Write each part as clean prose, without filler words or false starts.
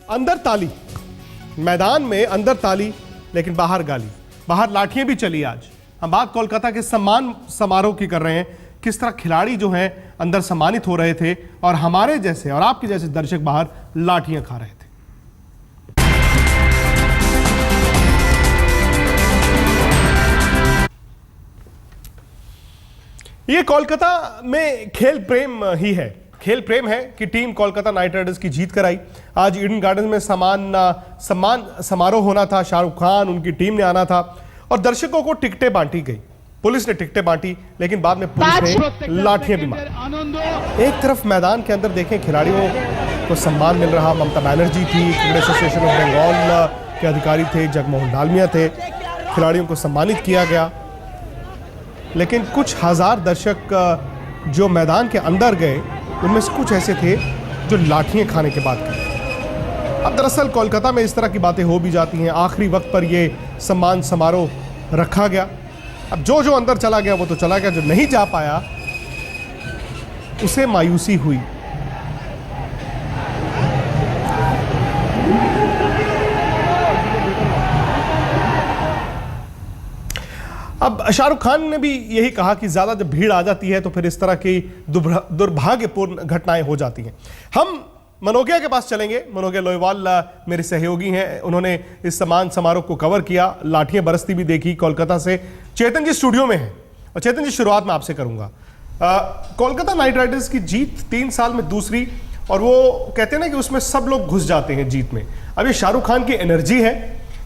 अंदर ताली, मैदान में अंदर ताली, लेकिन बाहर गाली, बाहर लाठियां भी चली। आज हम बात कोलकाता के सम्मान समारोह की कर रहे हैं, किस तरह खिलाड़ी जो हैं अंदर सम्मानित हो रहे थे और हमारे जैसे और आपके जैसे दर्शक बाहर लाठियां खा रहे थे। ये कोलकाता में खेल प्रेम ही है। खेल प्रेम है कि टीम कोलकाता नाइट राइडर्स की जीत कराई। आज ईडन गार्डन में सम्मान समारोह होना था। शाहरुख खान, उनकी टीम ने आना था और दर्शकों को टिकटें बांटी गई। पुलिस ने टिकटें बांटी, लेकिन बाद में पुलिस ने लाठियां भी मारी। एक तरफ मैदान के अंदर देखें खिलाड़ियों को सम्मान मिल रहा। ममता बनर्जी थी, क्रिकेट एसोसिएशन ऑफ बंगाल के अधिकारी थे, जगमोहन डालमिया थे, खिलाड़ियों को सम्मानित किया गया। लेकिन कुछ हजार दर्शक जो मैदान के अंदर गए, उनमें से कुछ ऐसे थे जो लाठियां खाने के बाद गए। अब दरअसल कोलकाता में इस तरह की बातें हो भी जाती हैं। आखिरी वक्त पर यह सम्मान समारोह रखा गया। अब जो अंदर चला गया वो तो चला गया, जो नहीं जा पाया उसे मायूसी हुई। अब शाहरुख खान ने भी यही कहा कि ज्यादा जब भीड़ आ जाती है तो फिर इस तरह की दुर्भाग्यपूर्ण घटनाएं हो जाती हैं। हम मनोगिया के पास चलेंगे। मनोगिया लोईवाल मेरे सहयोगी हैं, उन्होंने इस सम्मान समारोह को कवर किया, लाठियां बरसती भी देखी कोलकाता से। चेतन जी स्टूडियो में हैं और चेतन जी शुरुआत में आपसे करूंगा। कोलकाता नाइट राइडर्स की जीत 3 साल में दूसरी, और वो कहते हैं ना कि उसमें सब लोग घुस जाते हैं जीत में। अब ये शाहरुख खान की एनर्जी है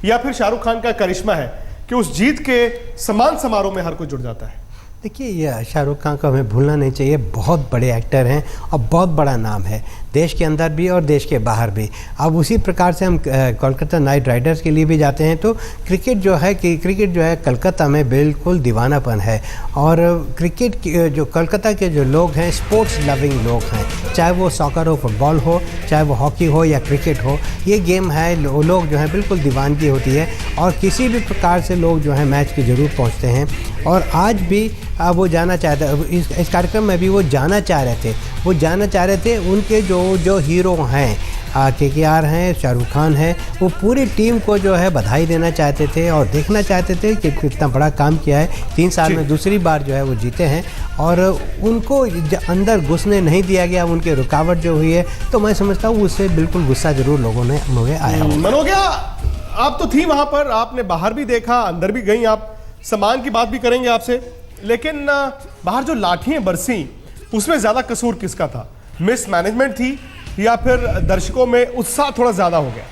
या फिर शाहरुख खान का करिश्मा है कि उस जीत के सम्मान समारोह में हर कोई जुड़ जाता है? देखिए, ये शाहरुख खान को हमें भूलना नहीं चाहिए। बहुत बड़े एक्टर हैं और बहुत बड़ा नाम है, देश के अंदर भी और देश के बाहर भी। अब उसी प्रकार से हम कोलकाता नाइट राइडर्स के लिए भी जाते हैं तो क्रिकेट जो है कलकत्ता में बिल्कुल दीवानापन है। और क्रिकेट जो कोलकाता के जो लोग हैं, स्पोर्ट्स लविंग लोग हैं, चाहे वो सॉकर हो, फुटबॉल हो, चाहे वो हॉकी हो या क्रिकेट हो, ये गेम है, लोग जो है बिल्कुल दीवानगी होती है और किसी भी प्रकार से लोग जो है मैच के ज़रूर पहुँचते हैं। और आज भी वो जाना चाहते, इस कार्यक्रम में भी वो जाना चाह रहे थे उनके जो हीरो हैं, KKR हैं, शाहरुख खान हैं, वो पूरी टीम को जो है बधाई देना चाहते थे और देखना चाहते थे कि कितना बड़ा काम किया है। 3 साल में दूसरी बार जो है वो जीते हैं और उनको अंदर घुसने नहीं दिया गया, उनकी रुकावट जो हुई है, तो मैं समझता हूँ उससे बिल्कुल गुस्सा जरूर लोगों ने मुझे आया। मनोगिया, आप तो थी वहां पर, आपने बाहर भी देखा, अंदर भी गई आप। सम्मान की बात भी करेंगे आपसे, लेकिन बाहर जो लाठियां बरसी उसमें ज्यादा कसूर किसका था? मिस मैनेजमेंट थी या फिर दर्शकों में उत्साह थोड़ा ज्यादा हो गया?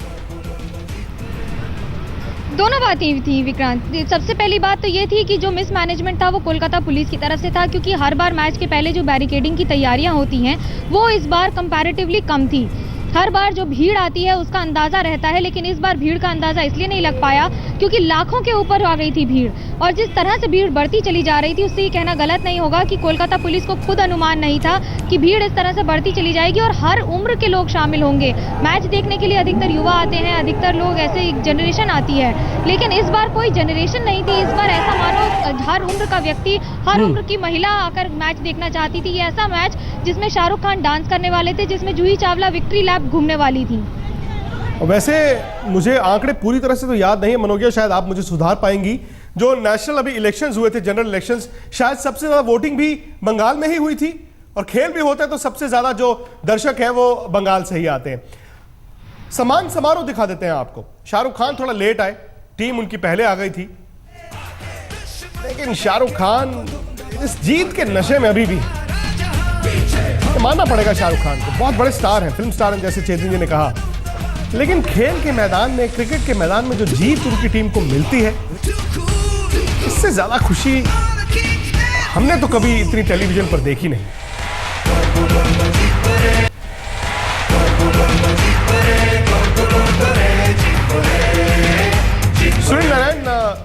दोनों बातें थी विक्रांत। सबसे पहली बात तो ये थी कि जो मिस मैनेजमेंट था वो कोलकाता पुलिस की तरफ से था, क्योंकि हर बार मैच के पहले जो बैरिकेडिंग की तैयारियां होती हैं वो इस बार कंपैरेटिवली कम थी। हर बार जो भीड़ आती है उसका अंदाजा रहता है, लेकिन इस बार भीड़ का अंदाजा इसलिए नहीं लग पाया क्योंकि लाखों के ऊपर आ गई थी भीड़। और जिस तरह से भीड़ बढ़ती चली जा रही थी, उससे ये कहना गलत नहीं होगा कि कोलकाता पुलिस को खुद अनुमान नहीं था कि भीड़ इस तरह से बढ़ती चली जाएगी और हर उम्र के लोग शामिल होंगे। मैच देखने के लिए अधिकतर युवा आते हैं, अधिकतर लोग ऐसे एक जनरेशन आती है, लेकिन इस बार कोई जनरेशन नहीं थी। इस बार ऐसा मानो हर उम्र का व्यक्ति, हर उम्र की महिला आकर मैच देखना चाहती थी। ये ऐसा मैच जिसमें शाहरुख खान डांस करने वाले थे, जिसमें जूही चावला विक्ट्री लैप घूमने वाली थी। वैसे मुझे आंकड़े पूरी तरह से तो याद नहीं है मनोगिया, शायद आप मुझे सुधार पाएंगी। जो नेशनल अभी इलेक्शंस हुए थे, जनरल इलेक्शंस, शायद सबसे ज्यादा वोटिंग भी बंगाल में ही हुई थी, और खेल भी होता है तो सबसे ज्यादा जो दर्शक हैं वो बंगाल से ही आते हैं। सम्मान समारोह दिखा देते हैं आपको। शाहरुख खान थोड़ा लेट आए, टीम उनकी पहले आ गई थी, लेकिन शाहरुख खान इस जीत के नशे में अभी भी मानना पड़ेगा। शाहरुख खान को बहुत बड़े स्टार हैं, फिल्म स्टार हैं, जैसे चेतन जी ने कहा, लेकिन खेल के मैदान में, क्रिकेट के मैदान में जो जीत उनकी टीम को मिलती है, इससे ज्यादा खुशी हमने तो कभी इतनी टेलीविजन पर देखी नहीं। सुनील नारायण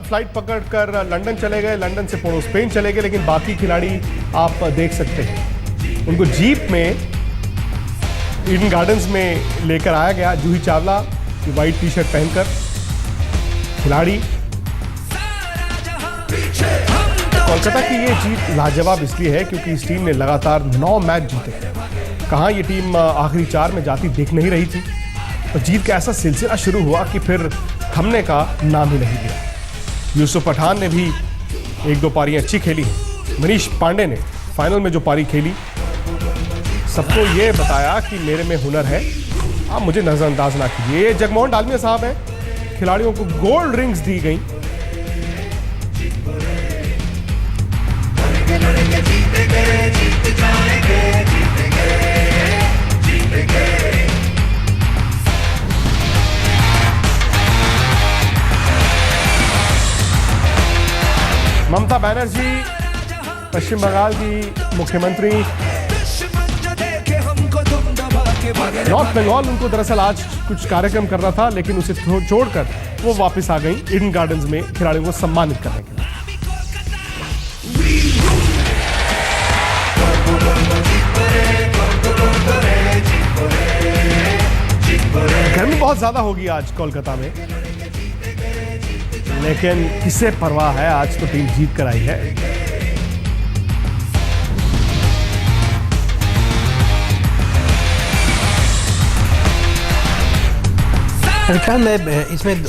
फ्लाइट पकड़कर लंदन चले गए, लंदन से पोर्ट स्पेन चले गए, लेकिन बाकी खिलाड़ी आप देख सकते हैं उनको जीप में ईडन गार्डन्स में लेकर आया गया। जूही चावला की वाइट टी शर्ट पहनकर खिलाड़ी। कोलकाता की ये जीत लाजवाब इसलिए है क्योंकि इस टीम ने लगातार 9 मैच जीते। कहाँ ये टीम आखिरी 4 में जाती दिख नहीं रही थी, और जीत का ऐसा सिलसिला शुरू हुआ कि फिर थमने का नाम ही नहीं लिया। यूसुफ पठान ने भी 1-2 पारियां अच्छी खेली। मनीष पांडे ने फाइनल में जो पारी खेली, सबको ये बताया कि मेरे में हुनर है, आप मुझे नजरअंदाज ना कीजिए। जगमोहन डालमिया साहब हैं, खिलाड़ियों को गोल्ड रिंग्स दी गई। ममता बनर्जी पश्चिम बंगाल की मुख्यमंत्री, नॉर्थ बंगाल उनको दरअसल आज कुछ कार्यक्रम करना था, लेकिन उसे छोड़कर वो वापस आ गई ईडन गार्डन्स में खिलाड़ियों को सम्मानित करने के लिए। गर्मी बहुत ज्यादा होगी आज कोलकाता में, लेकिन किसे परवाह है, आज तो टीम जीत कर आई है। मैं इसमें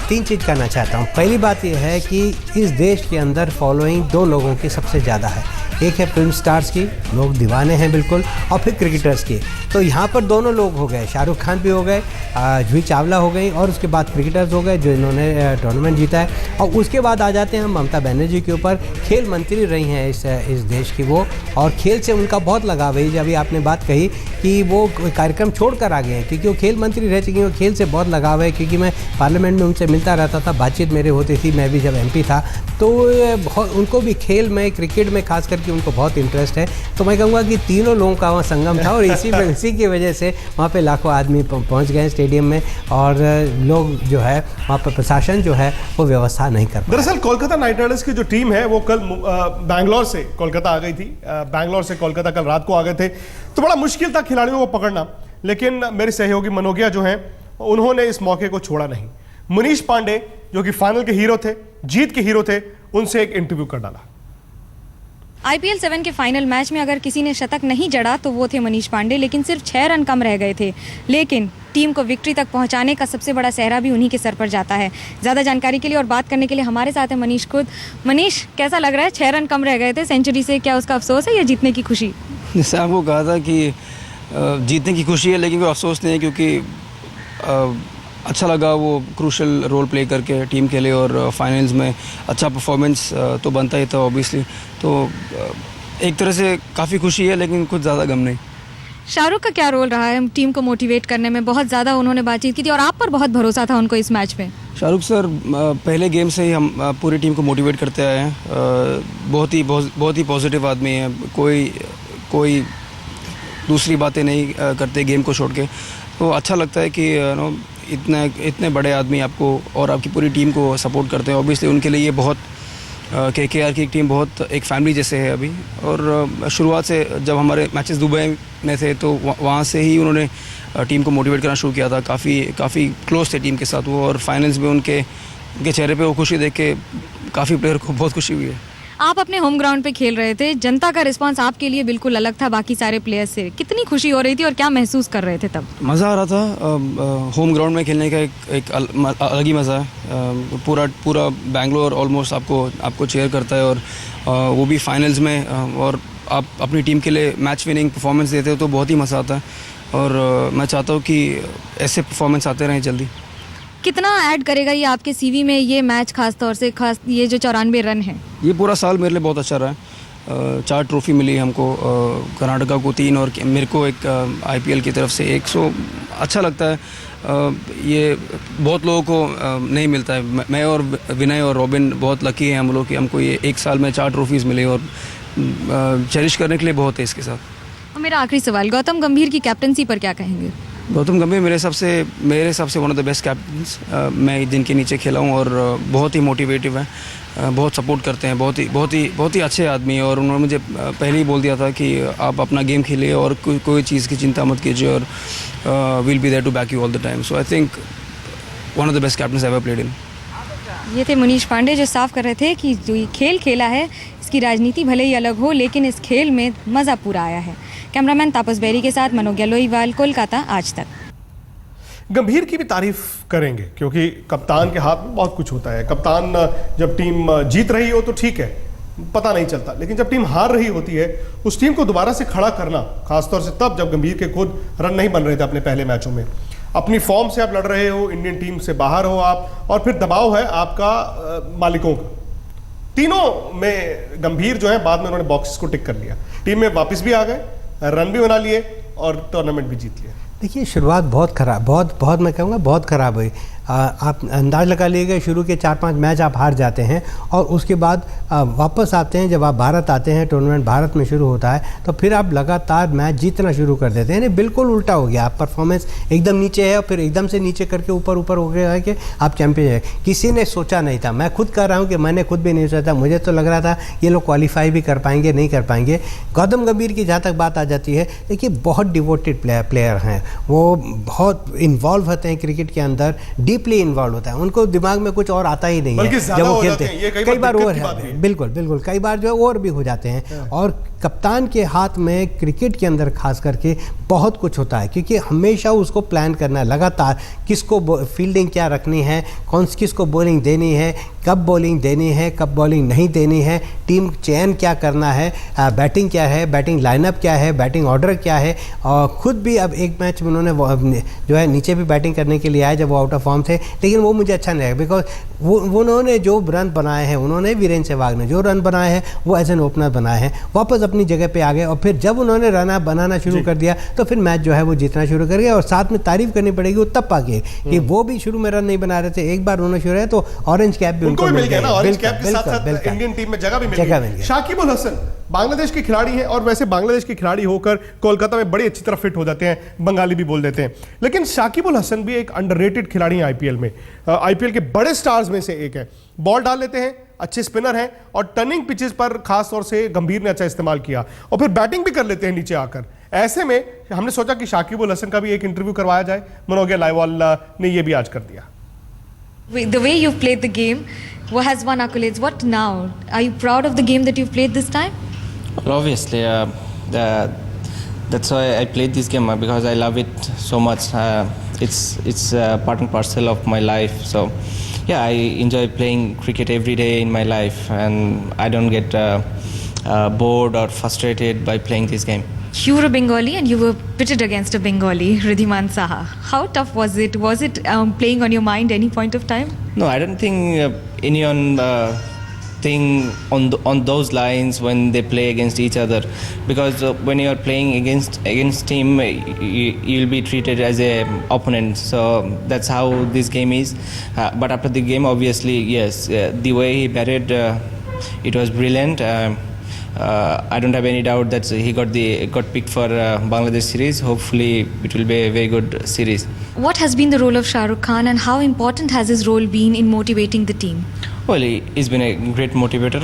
3 चीज़ करना चाहता हूँ। पहली बात यह है कि इस देश के अंदर फॉलोइंग 2 लोगों की सबसे ज़्यादा है। एक है फिल्म स्टार्स की, लोग दीवाने हैं बिल्कुल, और फिर क्रिकेटर्स की। तो यहाँ पर दोनों लोग हो गए, शाहरुख खान भी हो गए, जूही चावला हो गई, और उसके बाद क्रिकेटर्स हो गए जो इन्होंने टूर्नामेंट जीता है। और उसके बाद आ जाते हैं हम ममता बनर्जी के ऊपर। खेल मंत्री रही हैं इस देश की वो, और खेल से उनका बहुत लगाव है। अभी आपने बात कही कि वो कार्यक्रम छोड़ कर आ गए हैं, क्योंकि वो खेल मंत्री रह चुकी हैं, वो खेल से बहुत लगाव है। क्योंकि मैं पार्लियामेंट में उनसे मिलता रहता था, बातचीत मेरे होती थी, मैं भी जब MP था, तो उनको भी खेल में, क्रिकेट में खास करके उनको बहुत इंटरेस्ट है। तो मैं कहूँगा कि तीनों लोगों का वहाँ संगम था, और इसी की वजह से वहाँ पे लाखों आदमी पहुँच गए स्टेडियम में, और लोग जो है वहाँ पर प्रशासन जो है वो व्यवस्था नहीं कर पाया। दरअसल कोलकाता नाइट राइडर्स की जो टीम है वो कल बैंगलोर से कोलकाता आ गई थी। बैंगलोर से कोलकाता कल रात को आ गए थे, तो बड़ा मुश्किल था खिलाड़ियों को पकड़ना, लेकिन मेरे सहयोगी मनोगिया जो हैं उन्होंने इस मौके को छोड़ा नहीं। मनीष पांडे जो कि फाइनल के हीरो थे, जीत के हीरो थे, उनसे एक इंटरव्यू कर डाला। IPL 7 के फाइनल मैच में अगर किसी ने शतक नहीं जड़ा तो वो थे मनीष पांडे, लेकिन सिर्फ 6 रन कम रह गए थे। लेकिन टीम को विक्ट्री तक पहुंचाने का सबसे बड़ा सेहरा भी उन्हीं के सर पर जाता है। ज़्यादा जानकारी के लिए और बात करने के लिए हमारे साथ है मनीष खुद। मनीष, कैसा लग रहा है? 6 रन कम रह गए थे सेंचुरी से, क्या उसका अफसोस है या जीतने की खुशी? जैसे आपको कहा था कि जीतने की खुशी है, लेकिन कोई अफसोस नहीं है, क्योंकि अच्छा लगा वो क्रूशल रोल प्ले करके टीम के लिए, और फाइनल्स में अच्छा परफॉर्मेंस तो बनता ही था ऑब्वियसली। तो एक तरह से काफ़ी खुशी है, लेकिन कुछ ज़्यादा गम नहीं। शाहरुख का क्या रोल रहा है टीम को मोटिवेट करने में? बहुत ज़्यादा उन्होंने बातचीत की थी और आप पर बहुत भरोसा था उनको इस मैच में। शाहरुख सर पहले गेम से ही हम पूरी टीम को मोटिवेट करते आए हैं। बहुत ही पॉजिटिव आदमी है, कोई दूसरी बातें नहीं करते गेम को छोड़ के। तो अच्छा लगता है कि इतने बड़े आदमी आपको और आपकी पूरी टीम को सपोर्ट करते हैं। ऑब्वियसली उनके लिए ये बहुत KKR की एक टीम बहुत एक फैमिली जैसे है अभी। और शुरुआत से जब हमारे मैचेस दुबई में थे तो वहाँ से ही उन्होंने टीम को मोटिवेट करना शुरू किया था। काफ़ी क्लोज थे टीम के साथ वो, और फाइनल्स में उनके चेहरे पे वो खुशी देख के काफ़ी प्लेयर को बहुत खुशी हुई है। आप अपने होम ग्राउंड पे खेल रहे थे, जनता का रिस्पांस आपके लिए बिल्कुल अलग था बाकी सारे प्लेयर्स से। कितनी खुशी हो रही थी और क्या महसूस कर रहे थे तब? मज़ा आ रहा था। होम ग्राउंड में खेलने का एक अलग ही मज़ा है। पूरा बैंगलोर ऑलमोस्ट आपको चेयर करता है, और वो भी फाइनल्स में, और आप अपनी टीम के लिए मैच विनिंग परफॉर्मेंस देते हो तो बहुत ही मज़ा आता है। और मैं चाहता हूँ कि ऐसे परफॉर्मेंस आते रहें जल्दी। कितना ऐड करेगा ये आपके CV में ये मैच, खास तौर से ये जो 94 रन है? ये पूरा साल मेरे लिए बहुत अच्छा रहा है। 4 ट्रॉफी मिली हमको, कर्नाटका को 3 और मेरे को एक IPL की तरफ से 1। सो अच्छा लगता है। ये बहुत लोगों को नहीं मिलता है। मैं और विनय और रॉबिन बहुत लकी हैं हम लोग कि हमको ये 1 साल में 4 ट्रॉफीज़ मिली, और चेरिश करने के लिए बहुत है इसके साथ। और मेरा आखिरी सवाल, गौतम गंभीर की कैप्टनसी पर क्या कहेंगे? गौतम गंभीर मेरे हिसाब से one of the best captains मैं जिनके नीचे खेला हूँ, और बहुत ही मोटिवेटिव है, बहुत सपोर्ट करते हैं, बहुत ही अच्छे आदमी हैं। और उन्होंने मुझे पहले ही बोल दिया था कि आप अपना गेम खेलिए और कोई चीज़ की चिंता मत कीजिए, और will be there to back you all the time. So I think one of the best captains ever played in. ये थे मनीष पांडे जो साफ कर रहे थे कि जो ये खेल खेला है इसकी राजनीति भले ही अलग हो, लेकिन इस खेल में मज़ा पूरा आया है। कैमरामैन तापस बेरी के साथ मनोज्ञा लोईवाल, कोलकाता आज तक। गंभीर की भी तारीफ करेंगे क्योंकि कप्तान के हाथ में बहुत कुछ होता है। कप्तान जब टीम जीत रही हो तो ठीक है, पता नहीं चलता, लेकिन जब टीम हार रही होती है उस टीम को दोबारा से खड़ा करना, खासतौर से तब जब गंभीर के खुद रन नहीं बन रहे थे अपने पहले मैचों में, अपनी फॉर्म से आप लड़ रहे हो, इंडियन टीम से बाहर हो आप, और फिर दबाव है आपका मालिकों का। तीनों में गंभीर जो है बाद में उन्होंने बॉक्सेस को टिक कर लिया, टीम में वापस भी आ गए, रन भी बना लिए और टूर्नामेंट भी जीत लिया। देखिए शुरुआत बहुत ख़राब, बहुत मैं कहूँगा बहुत ख़राब हुई। आप अंदाज़ लगा लीजिए, शुरू के 4-5 मैच आप हार जाते हैं और उसके बाद वापस आते हैं, जब आप भारत आते हैं, टूर्नामेंट भारत में शुरू होता है, तो फिर आप लगातार मैच जीतना शुरू कर देते हैं। यानी बिल्कुल उल्टा हो गया, आप परफॉर्मेंस एकदम नीचे है और फिर एकदम से नीचे करके ऊपर हो गया है कि आप चैंपियन है। किसी ने सोचा नहीं था, मैं खुद कह रहा हूँ कि मैंने खुद भी नहीं सोचा था, मुझे तो लग रहा था ये लोग क्वालिफाई भी कर पाएंगे, नहीं कर पाएंगे। गौतम गंभीर की जहाँ तक बात आ जाती है, देखिए बहुत डिवोटेड प्लेयर हैं, वो बहुत इन्वॉल्व होते हैं क्रिकेट के अंदर, डीपली इन्वॉल्व होता है, उनको दिमाग में कुछ और आता ही नहीं है जब वो खेलते हैं। कई बार ओवर है, बिल्कुल कई बार जो है ओवर भी हो जाते हैं। और कप्तान के हाथ में क्रिकेट के अंदर खास करके बहुत कुछ होता है, क्योंकि हमेशा उसको प्लान करना है लगातार, किसको फील्डिंग क्या रखनी है, किसको बॉलिंग देनी है, कब बॉलिंग देनी है, कब बॉलिंग नहीं देनी है, टीम चयन क्या करना है, बैटिंग क्या है, बैटिंग लाइनअप क्या है, बैटिंग ऑर्डर क्या है। और खुद भी अब एक मैच में उन्होंने जो है नीचे भी बैटिंग करने के लिए आए जब वो आउट ऑफ फॉर्म थे, लेकिन वो मुझे अच्छा नहीं लगा, बिकॉज उन्होंने जो रन बनाए हैं, उन्होंने वीरेंद्र सहवाग ने जो रन बनाए हैं वो एज एन ओपनर बनाए हैं, वापस अपनी जगह पे आ गए। और फिर जब उन्होंने रन बनाना शुरू कर दिया तो फिर मैच जो है वो जीतना शुरू कर गया। और साथ में तारीफ करनी पड़ेगी उत्तप्पा की कि वो भी शुरू में रन नहीं बना रहे थे, एक बार उन्होंने शुरू है तो ऑरेंज कैप भी उनको मिल गया ना, ऑरेंज कैप के साथ-साथ इंडियन टीम में जगह भी मिल गई। शाकिब उल हसन बांग्लादेश के खिलाड़ी हैं और वैसे बांग्लादेश के खिलाड़ी होकर कोलकाता में बड़ी अच्छी तरह फिट हो जाते हैं, बंगाली भी बोल देते हैं। लेकिन शाकिब उल हसन भी एक अंडररेटेड खिलाड़ी हैं आईपीएल में, आईपीएल के बड़े स्टार्स में से एक है। बॉल डाल लेते हैं, अच्छे स्पिनर हैं और टर्निंग पिचेस पर खास तौर से गंभीर ने अच्छा इस्तेमाल किया और फिर बैटिंग भी कर लेते हैं नीचे आकर। ऐसे में हमने सोचा कि शाकिब उल हसन का भी एक इंटरव्यू करवाया जाए, मनोगे लाइवाल ने ये भी आज कर दिया। The way you've played the game has won accolades. What now? Are you proud of the game that you've played this time? Well, obviously, that's why I played this game because I love it so much. It's part and parcel of my life. So, yeah, I enjoy playing cricket every day in my life, and I don't get bored or frustrated by playing this game. You were a Bengali and you were pitted against a Bengali, Ridhiman Saha. How tough was it? Was it playing on your mind any point of time? No, I don't think anyone think on those lines when they play against each other, because when you are playing against team, you'll be treated as a opponent. So that's how this game is. But after the game, obviously, yes, the way he batted, it was brilliant. I don't have any doubt that he got picked for Bangladesh series. Hopefully, it will be a very good series. What has been the role of Shah Rukh Khan and how important has his role been in motivating the team? Well, he's been a great motivator.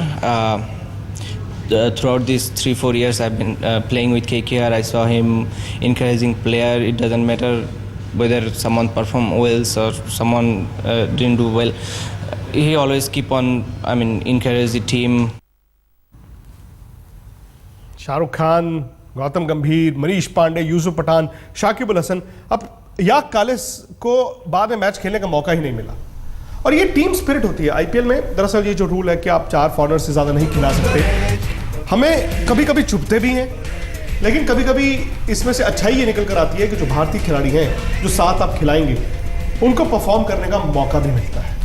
Throughout these 3-4 years I've been playing with KKR, I saw him encouraging player. It doesn't matter whether someone perform well or someone didn't do well. He always keep on, encourage the team. Shahrukh Khan, Gautam गंभीर, मनीष पांडे, यूसुफ पठान, शाकिब उल हसन, अब याक कालिस को बाद में match खेलने का मौका ही नहीं मिला। और ये टीम स्पिरिट होती है आईपीएल में। दरअसल ये जो रूल है कि आप 4 फॉरनर से ज़्यादा नहीं खिला सकते, हमें कभी कभी चुभते भी हैं, लेकिन कभी कभी इसमें से अच्छाई ये निकल कर आती है कि जो भारतीय खिलाड़ी हैं, जो साथ आप खिलाएंगे, उनको परफॉर्म करने का मौका भी मिलता है।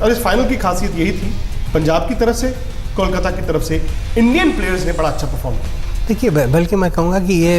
और इस फाइनल की खासियत यही थी, पंजाब की तरफ से, कोलकाता की तरफ से इंडियन प्लेयर्स ने बड़ा अच्छा परफॉर्म किया। देखिए, बल्कि मैं कहूँगा कि ये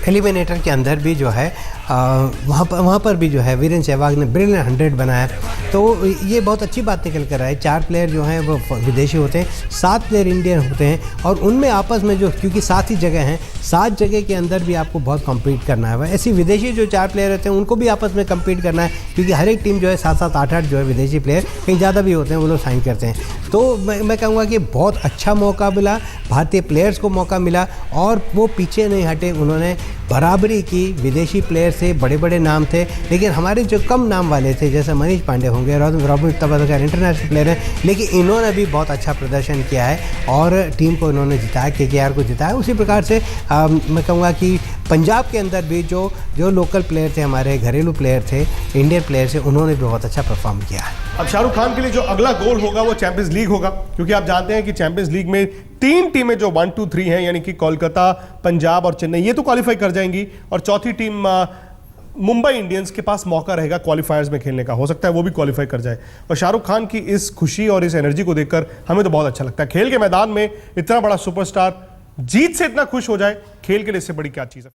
एलिमिनेटर के अंदर भी जो है वहाँ पर भी जो है वीरेंद्र सहवाग ने ब्रिलियंट 100 बनाया, तो ये बहुत अच्छी बात निकल कर आए। 4 प्लेयर जो हैं वो विदेशी होते हैं, 7 प्लेयर इंडियन होते हैं, और उनमें आपस में जो, क्योंकि 7 ही जगह हैं, 7 जगह के अंदर भी आपको बहुत कम्पीट करना है। ऐसी विदेशी जो 4 प्लेयर रहते हैं उनको भी आपस में कम्पीट करना है, क्योंकि हर एक टीम जो है 7-7, 8-8 जो है विदेशी प्लेयर, कहीं ज़्यादा भी होते हैं, वो लोग साइन करते हैं। तो मैं कहूँगा कि बहुत अच्छा मौका मिला, भारतीय प्लेयर्स को मौका मिला और वो पीछे नहीं हटे, उन्होंने बराबरी की विदेशी प्लेयर्स थे, बड़े बड़े नाम थे, लेकिन हमारे जो कम नाम वाले थे जैसे मनीष पांडे होंगे, रॉबिन तबादकर इंटरनेशनल प्लेयर हैं, लेकिन इन्होंने भी बहुत अच्छा प्रदर्शन किया है और टीम को इन्होंने जिताया, केकेआर को जिताया। उसी प्रकार से मैं कहूँगा कि पंजाब के अंदर भी जो लोकल प्लेयर थे, हमारे घरेलू प्लेयर थे, इंडियन प्लेयर थे, उन्होंने भी बहुत अच्छा परफॉर्म किया है। अब शाहरुख खान के लिए जो अगला गोल होगा वो चैंपियंस लीग होगा, क्योंकि आप जानते हैं कि चैंपियंस लीग में 3 टीमें जो 1, 2, 3 हैं, यानी कि कोलकाता, पंजाब और चेन्नई, ये तो क्वालिफाई कर जाएंगी और चौथी टीम मुंबई इंडियंस के पास मौका रहेगा क्वालिफायर्स में खेलने का, हो सकता है वो भी क्वालिफाई कर जाए। और शाहरुख खान की इस खुशी और इस एनर्जी को देखकर हमें तो बहुत अच्छा लगता है। खेल के मैदान में इतना बड़ा सुपरस्टार जीत से इतना खुश हो जाए, खेल के लिए इससे बड़ी क्या चीज़ है।